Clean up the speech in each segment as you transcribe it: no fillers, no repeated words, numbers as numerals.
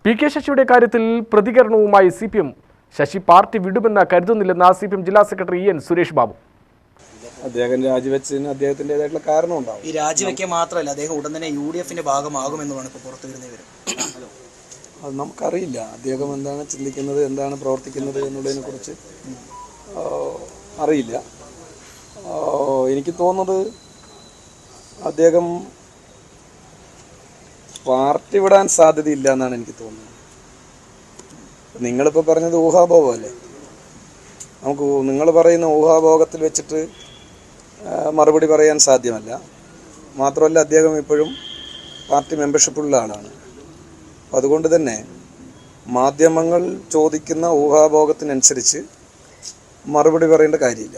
P K ശശിയുടെ കാര്യത്തിൽ പ്രതികരണവുമായി CPM ശശി പാർട്ടി വിടുമെന്ന് കരുതുന്നില്ലെന്ന് CPM ജില്ലാ സെക്രട്ടറി എൻ സുരേഷ് ബാബു. അദ്ദേഹം രാജിവെച്ചതിന് അദ്ദേഹത്തിൻ്റെതായിട്ടുള്ള കാരണം ഉണ്ടാവും. ഈ രാജിവെക്കുക മാത്രമല്ല, അദ്ദേഹം ഉടൻ തന്നെ UDFന്റെ ഭാഗമാകുമെന്നാണ് ഇപ്പോൾ പുറത്തു വരുന്ന വിവരം. അത് നമുക്കറിയില്ല. അദ്ദേഹം എന്താണ് ചിന്തിക്കുന്നത്, എന്താണ് പ്രവർത്തിക്കുന്നത് എന്നുള്ളതിനെ കുറിച്ച് അറിയില്ല. എനിക്ക് തോന്നുന്നത് അദ്ദേഹം പാർട്ടി വിടാൻ സാധ്യതയില്ല എന്നാണ് എനിക്ക് തോന്നുന്നത്. നിങ്ങളിപ്പോൾ പറഞ്ഞത് ഊഹാഭോഗമല്ലേ? നമുക്ക് നിങ്ങൾ പറയുന്ന ഊഹാഭോഗത്തിൽ വെച്ചിട്ട് മറുപടി പറയാൻ സാധ്യമല്ല. മാത്രമല്ല, അദ്ദേഹം ഇപ്പോഴും പാർട്ടി മെമ്പർഷിപ്പുള്ള ആളാണ്. അതുകൊണ്ട് തന്നെ മാധ്യമങ്ങൾ ചോദിക്കുന്ന ഊഹാഭോഗത്തിനനുസരിച്ച് മറുപടി പറയേണ്ട കാര്യമില്ല.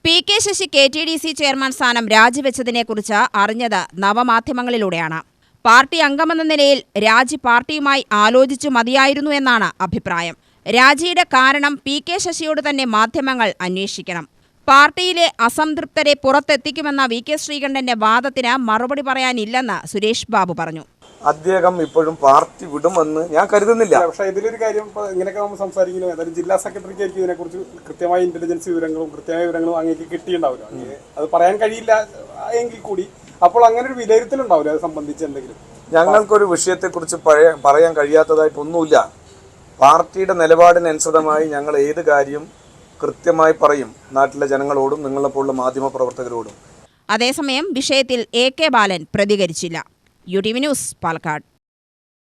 P K Sasi KTDC chairman സ്ഥാനം രാജിവെച്ചതിനെക്കുറിച്ച് അറിഞ്ഞത് നവമാധ്യമങ്ങളിലൂടെയാണ്. പാർട്ടി അംഗമെന്ന നിലയിൽ രാജി പാർട്ടിയുമായി ആലോചിച്ചു മതിയായിരുന്നു എന്നാണ് അഭിപ്രായം. രാജിയുടെ കാരണം പി കെ ശശിയോട് തന്നെ മാധ്യമങ്ങൾ അന്വേഷിക്കണം. പാർട്ടിയിലെ അസംതൃപ്തരെ പുറത്തെത്തിക്കുമെന്ന VK ശ്രീകണ്ഠന്റെ വാദത്തിന് മറുപടി പറയാനില്ലെന്ന് സുരേഷ് ബാബു പറഞ്ഞു. അദ്ദേഹം ഇപ്പോഴും പാർട്ടി വിടുമെന്ന് ഞാൻ കരുതുന്നില്ല. പക്ഷേ ഇതിലൊരു കാര്യം, ഇങ്ങനെയൊക്കെ നമ്മൾ സംസാരിക്കുന്നു, ഏതായാലും ജില്ലാ സെക്രട്ടറിക്ക് ആയിരിക്കും ഇതിനെക്കുറിച്ച് കൃത്യമായ ഇന്റലിജൻസ് കൃത്യമായ വിവരങ്ങളും അങ്ങേക്ക് കിട്ടിയിട്ടുണ്ടാവില്ല. അത് പറയാൻ കഴിയില്ല എങ്കിൽ കൂടി അപ്പോൾ അങ്ങനെ ഒരു വിലയിരുത്തലുണ്ടാവില്ല അത് സംബന്ധിച്ച് എന്തെങ്കിലും? ഞങ്ങൾക്കൊരു വിഷയത്തെക്കുറിച്ച് പറയാൻ കഴിയാത്തതായിട്ടൊന്നുമില്ല. പാർട്ടിയുടെ നിലപാടിനനുസൃതമായി ഞങ്ങൾ ഏത് കാര്യം കൃത്യമായി പറയും നാട്ടിലെ ജനങ്ങളോടും നിങ്ങളെപ്പോലുള്ള മാധ്യമപ്രവർത്തകരോടും. അതേസമയം വിഷയത്തിൽ AK ബാലൻ പ്രതികരിച്ചില്ല. UTV news, Palakkad.